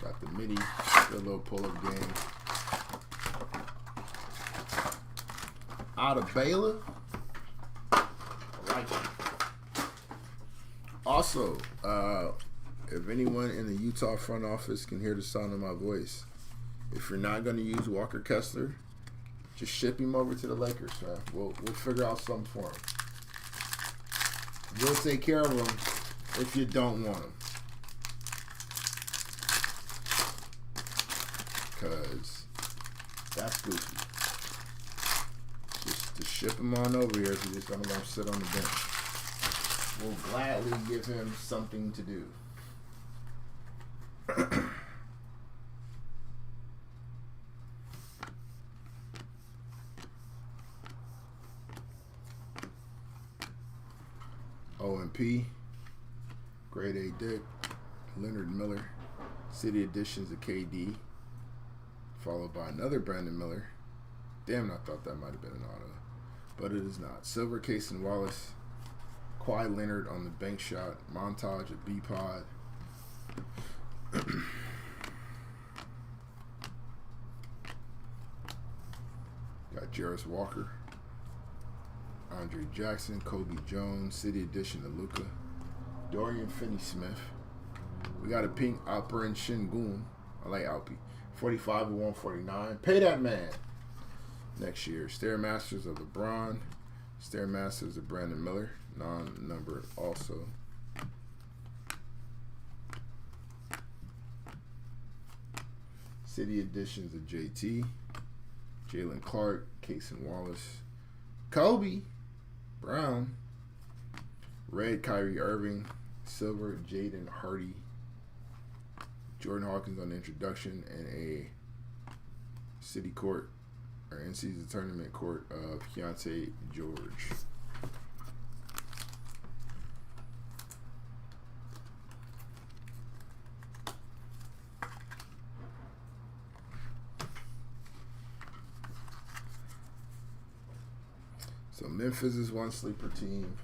Got the midi, good little pull-up game. Out of Baylor. I like it. Also, if anyone in the Utah front office can hear the sound of my voice, if you're not going to use Walker Kessler, just ship him over to the Lakers, man. We'll figure out something for him. We'll take care of him if you don't want him. Because that's goofy. Just to ship him on over here if you're just going to let him sit on the bench. We'll gladly give him something to do. OMP, Grade A Dick, Leonard Miller, City Editions of KD, followed by another Brandon Miller. Damn, I thought that might have been an auto, but it is not. Silver Case and Wallace, Kawhi Leonard on the bank shot, montage of B-Pod. Got Jarris Walker, Andre Jackson, Kobe Jones, City Edition of Luka, Dorian Finney-Smith. We got a pink Alperen Şengün. I like Alpi. 45 of 149. Pay that man. Next year, Stairmasters of LeBron, Stairmasters of Brandon Miller, non-numbered also. City Editions of JT, Jalen Clark, Cason Wallace, Kobe Brown, red Kyrie Irving, silver Jaden Hardy, Jordan Hawkins on the introduction, and a city court or in-season tournament court of Keontae George. So Memphis is one sleeper team.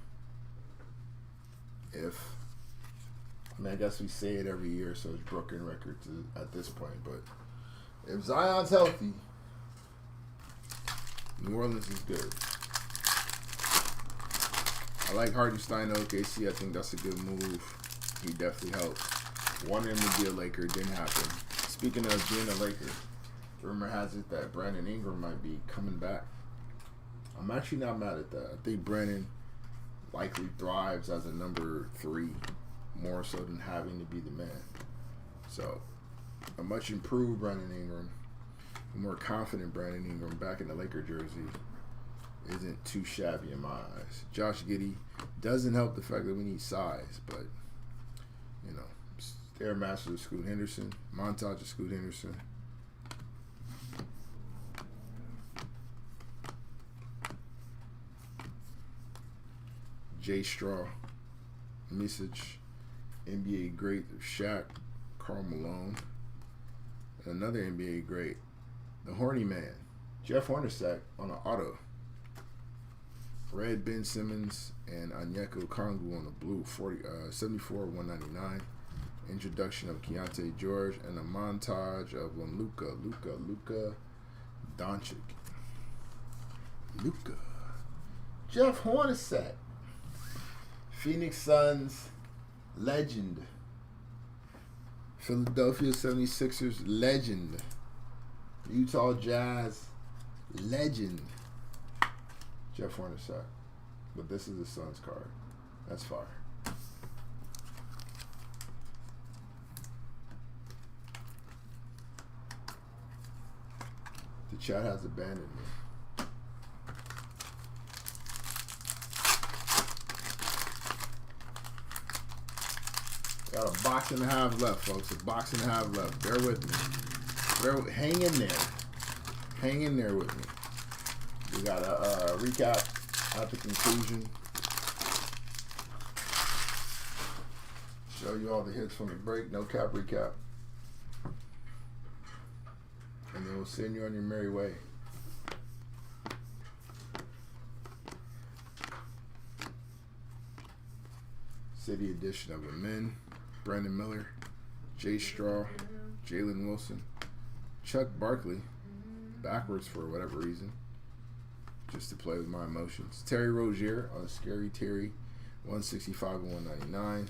I guess we say it every year, so it's broken records at this point. But if Zion's healthy, New Orleans is good. I like Hartenstein to OKC. I think that's a good move. He definitely helped. Wanted him to be a Laker. Didn't happen. Speaking of being a Laker, rumor has it that Brandon Ingram might be coming back. I'm actually not mad at that. I think Brandon likely thrives as a number 3 more so than having to be the man. So, a much improved Brandon Ingram, a more confident Brandon Ingram back in the Laker jersey isn't too shabby in my eyes. Josh Giddey doesn't help the fact that we need size, but, you know, Stairmaster of Scoot Henderson, montage of Scoot Henderson. Jay Straw, message, NBA great of Shaq, Karl Malone, and another NBA great, the Horny Man, Jeff Hornacek on an auto. Red Ben Simmons and Onyeka Okongwu on the blue, 74 199. Introduction of Keontae George and a montage of Luka Doncic. Luka. Jeff Hornacek. Phoenix Suns legend. Philadelphia 76ers legend. Utah Jazz legend. Jeff Hornacek. But this is the Suns card. That's fire. The chat has abandoned me. Got a box and a half left, folks. A box and a half left. Bear with me. Hang in there. Hang in there with me. We got a recap at the conclusion. Show you all the hits from the break. No cap recap. And then we'll send you on your merry way. City edition of Amen. Brandon Miller, Jay Straw, Jalen Wilson, Chuck Barkley, backwards for whatever reason, just to play with my emotions. Terry Rozier on a Scary Terry, 165 and 199.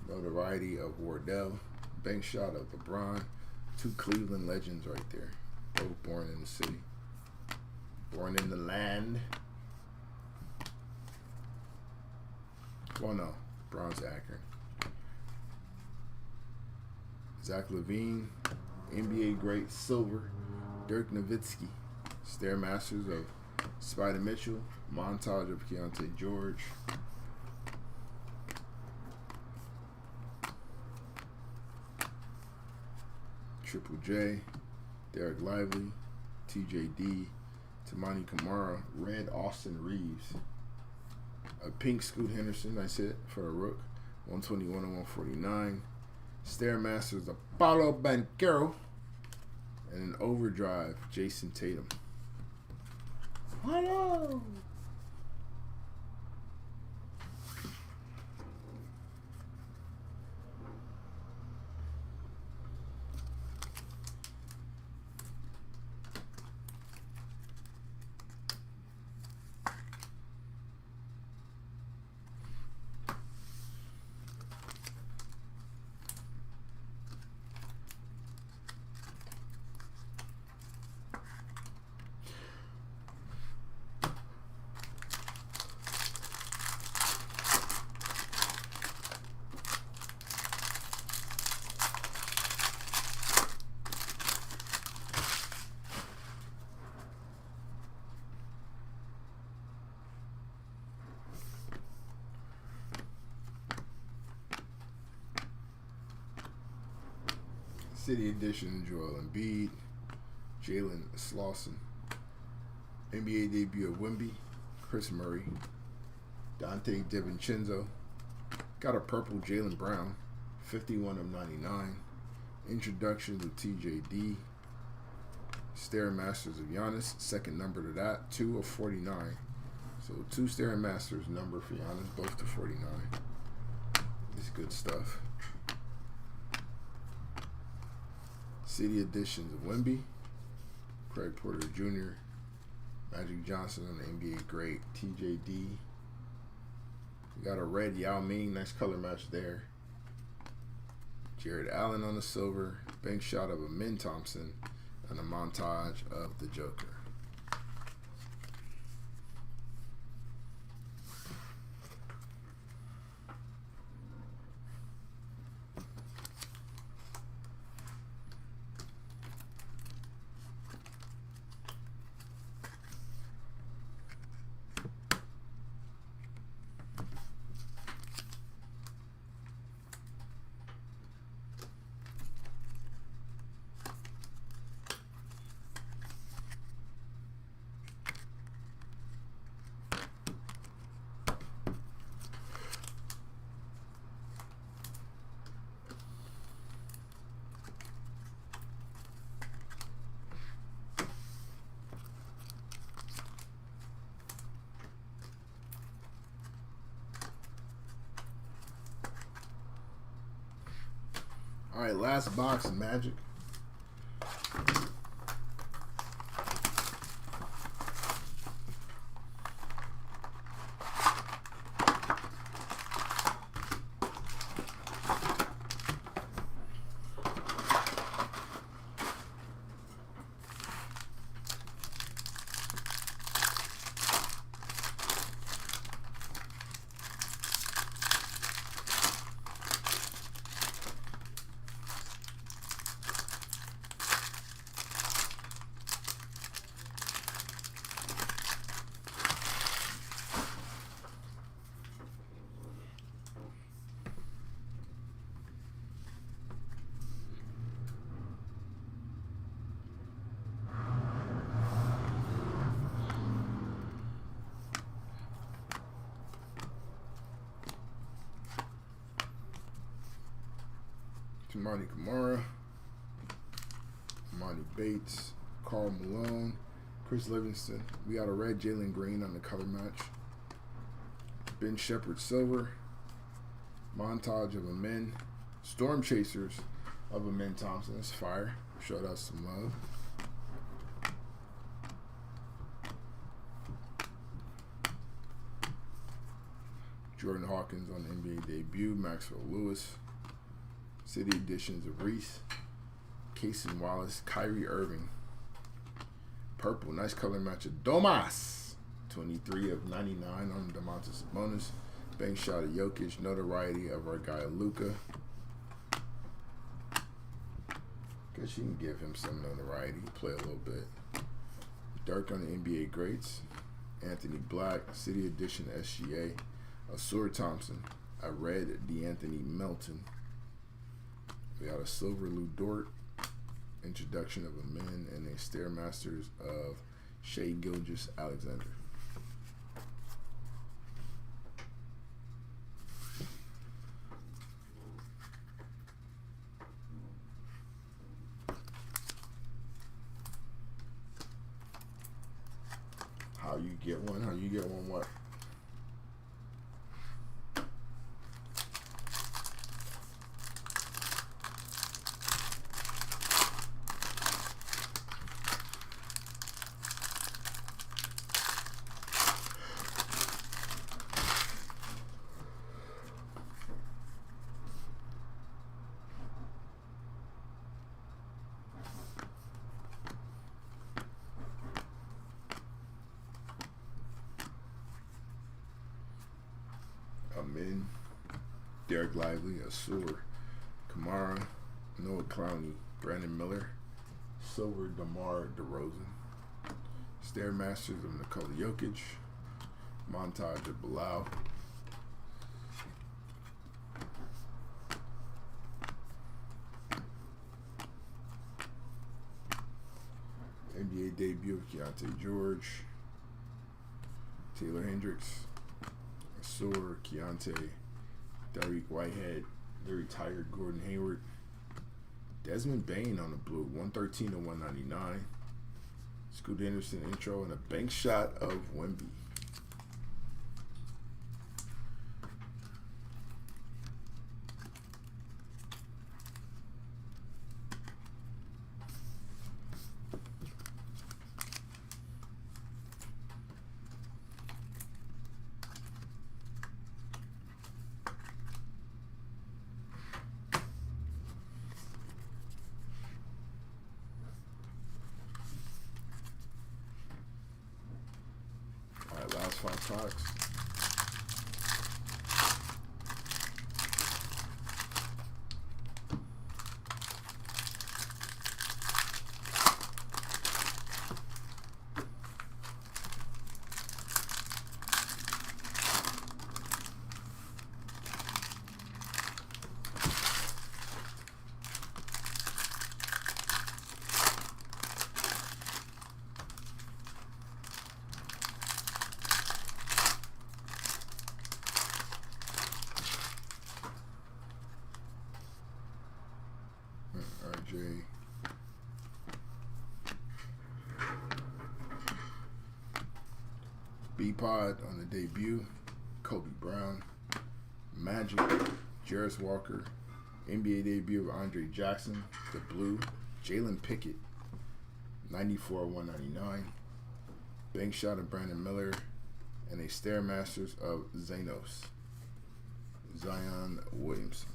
Notoriety of Wardell, bank shot of LeBron, 2 Cleveland legends right there, both born in the city, born in the land. Well, no, LeBron's Akron. Zach LaVine, NBA great silver, Dirk Nowitzki, Stairmasters of Spider Mitchell, montage of Keontae George. Triple J, Derek Lively, TJD, Tamani Kamara, red Austin Reeves. A pink Scoot Henderson, nice hit for a rook. 121 and 149. Stairmasters, Apollo Banquero. And an overdrive, Jason Tatum. Hello. City Edition, Joel Embiid, Jalen Slauson. NBA debut of Wemby, Chris Murray, Dante DiVincenzo. Got a purple Jaylen Brown, 51 of 99. Introduction to TJD. Stairmasters of Giannis, second number to that, 2 of 49. So 2 Stairmasters number for Giannis, both to 49. This is good stuff. City Editions of Wemby, Craig Porter Jr., Magic Johnson on the NBA great, TJD. We got a red Yao Ming, nice color match there. Jared Allen on the silver, bank shot of Amin Thompson, and a montage of the Joker. All right, last box of Magic. Monty Kamara, Monty Bates, Karl Malone, Chris Livingston. We got a red Jalen Green on the color match. Ben Shepherd silver. Montage of Amin. Storm Chasers of Amin Thompson. That's fire. Showed us some love. Jordan Hawkins on the NBA debut. Maxwell Lewis. City Editions of Reese, Cason Wallace, Kyrie Irving. Purple, nice color match of Domas. 23 of 99 on Domantas Sabonis. Bank shot of Jokic, notoriety of our guy Luka. Guess you can give him some notoriety, play a little bit. Dirk on the NBA greats. Anthony Black, City Edition SGA. Asur Thompson. I read DeAnthony Melton. We got a silver Lou Dort, introduction of Amin, and a Stairmasters of Shai Gilgeous-Alexander. You get one? How you get one? What? Amin, Derek Lively, Asur, Kamara, Noah Clowney, Brandon Miller, Silver, DeMar DeRozan, Stairmasters of Nikola Jokic, Montage of Bilal, NBA debut of Keontae George, Taylor Hendricks, Asur, Keontae, Dariq Whitehead, the retired Gordon Hayward, Desmond Bain on the blue, 113 to 199, Scoot Anderson intro, and a bank shot of Wemby. Last 5 packs. RJ. B-Pod on the debut. Kobe Brown. Magic. Jarris Walker. NBA debut of Andre Jackson. The blue. Jalen Pickett. 94/199. Bank shot of Brandon Miller. And a Stairmasters of Zanos. Zion Williamson.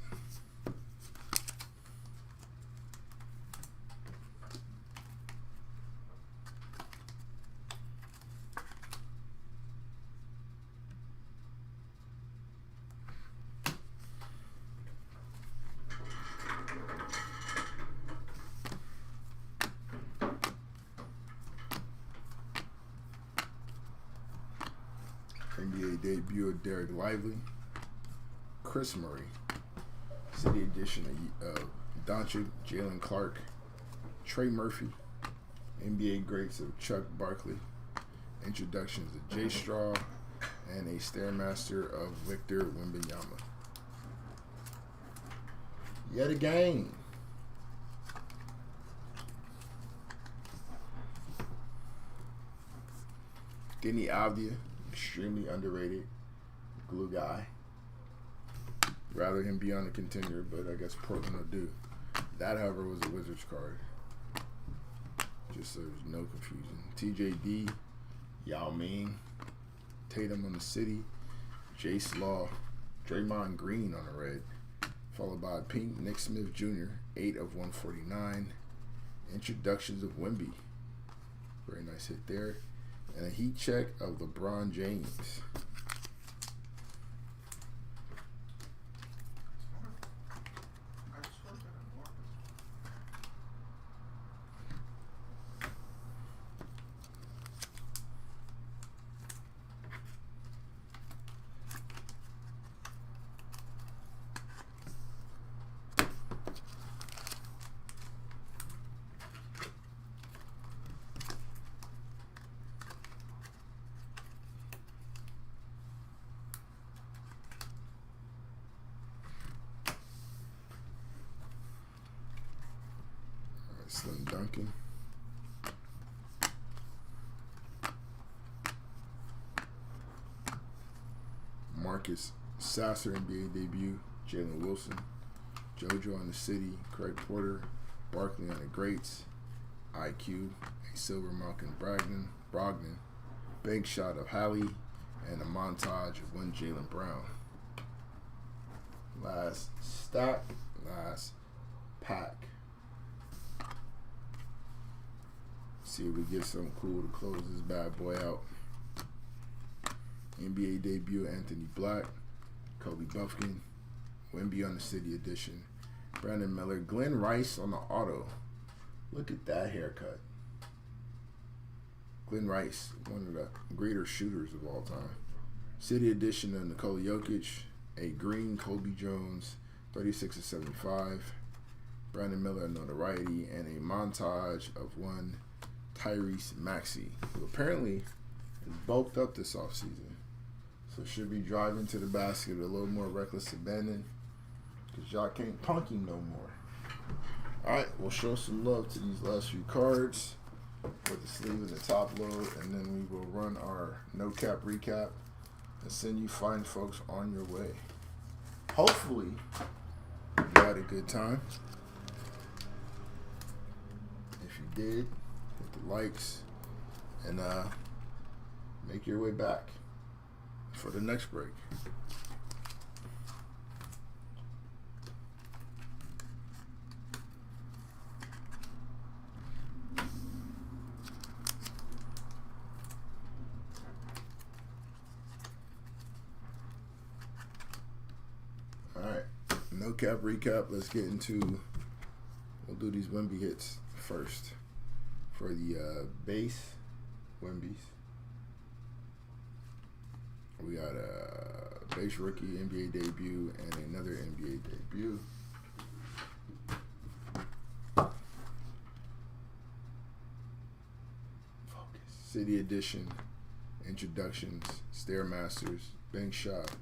NBA debut of Derek Lively, Chris Murray, City edition of Doncic, Jalen Clark, Trey Murphy, NBA greats of Chuck Barkley, introductions of Jay Straw, and a Stairmaster of Victor Wembanyama. Yet again. Denny Avdia, extremely underrated glue guy. Rather him be on the contender, but I guess Portland will do. That, however, was a Wizards card. Just so there's no confusion. TJD, Yao Ming, Tatum on the City, Jace Law, Draymond Green on the red, followed by pink Nick Smith Jr., 8/149. Introductions of Wemby. Very nice hit there. And a heat check of LeBron James. Slim Duncan. Marcus Sasser, NBA debut. Jalen Wilson. JoJo on the City. Craig Porter. Barkley on the Greats. IQ. A silver Malcolm Brogdon. Bank shot of Hallie. And a montage of one Jaylen Brown. Last stack. Last pack. See if we get something cool to close this bad boy out. NBA debut Anthony Black, Kobe Buffkin, Wemby on the City Edition, Brandon Miller, Glenn Rice on the auto. Look at that haircut. Glenn Rice, one of the greater shooters of all time. City Edition of Nikola Jokic, a green Kobe Jones, 36/75. Brandon Miller notoriety, and a montage of one Tyrese Maxey, who apparently is bulked up this offseason. So should be driving to the basket a little more reckless abandon, because y'all can't punk him no more. Alright, we'll show some love to these last few cards with the sleeve and the top load, and then we will run our no cap recap and send you fine folks on your way. Hopefully you had a good time. If you did, hit the likes and make your way back for the next break. Alright, no cap recap. Let's get into, we'll do these Wemby hits first. For the base Wemby's, we got a base rookie NBA debut and another NBA debut. Focus. City Edition, introductions, Stairmasters, bank shot,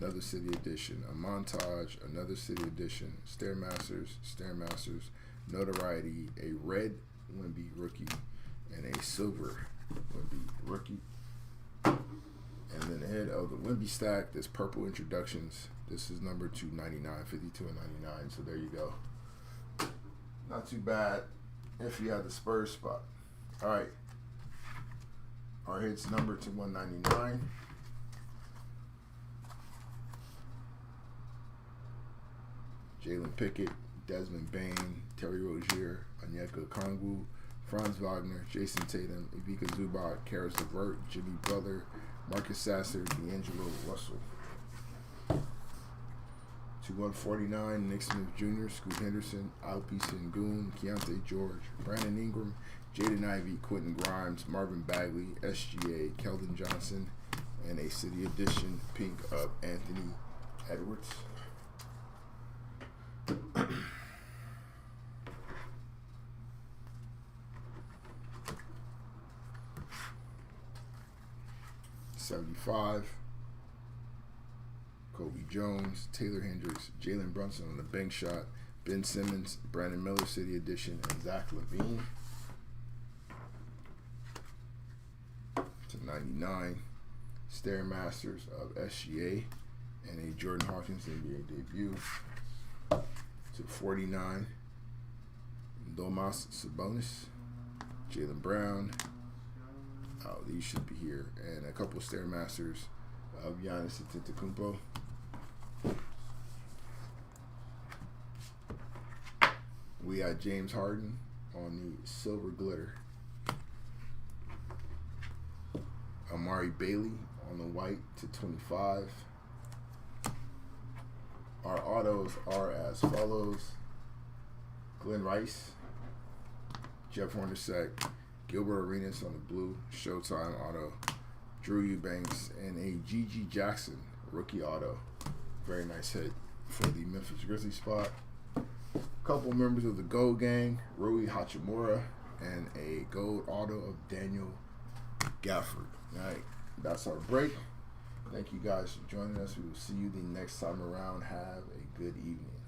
another City Edition, a montage, another City Edition, Stairmasters, notoriety, a red Wemby rookie, and a silver Wemby rookie. And then ahead of the Wemby stack, there's purple introductions. This is number 299, 52 and 99. So there you go. Not too bad if you had the Spurs spot. All right. Our hits number to 199. Jalen Pickett, Desmond Bain, Terry Rozier, Onyeka Okongwu, Franz Wagner, Jason Tatum, Ivica Zubac, Karis LeVert, Jimmy Butler, Marcus Sasser, D'Angelo Russell. To 149, Nick Smith Jr., Scoot Henderson, Alpi Sengun, Keontae George, Brandon Ingram, Jaden Ivey, Quentin Grimes, Marvin Bagley, SGA, Keldon Johnson, and a City Edition pink of Anthony Edwards. $75. Kobe Jones, Taylor Hendricks, Jalen Brunson on the bank shot, Ben Simmons, Brandon Miller City Edition, and Zach LaVine. To 99, Stairmasters of SGA and a Jordan Hawkins NBA debut. To 49, Domas Sabonis, Jaylen Brown. Oh, these should be here. And a couple Stairmasters of Giannis Antetokounmpo. We got James Harden on the silver glitter. Amari Bailey on the white to 25. Our autos are as follows: Glenn Rice, Jeff Hornacek, Gilbert Arenas on the blue, Showtime auto, Drew Eubanks, and a G.G. Jackson rookie auto. Very nice hit for the Memphis Grizzlies spot. Couple members of the Gold Gang, Rui Hachimura, and a gold auto of Daniel Gafford. All right, that's our break. Thank you guys for joining us. We will see you the next time around. Have a good evening.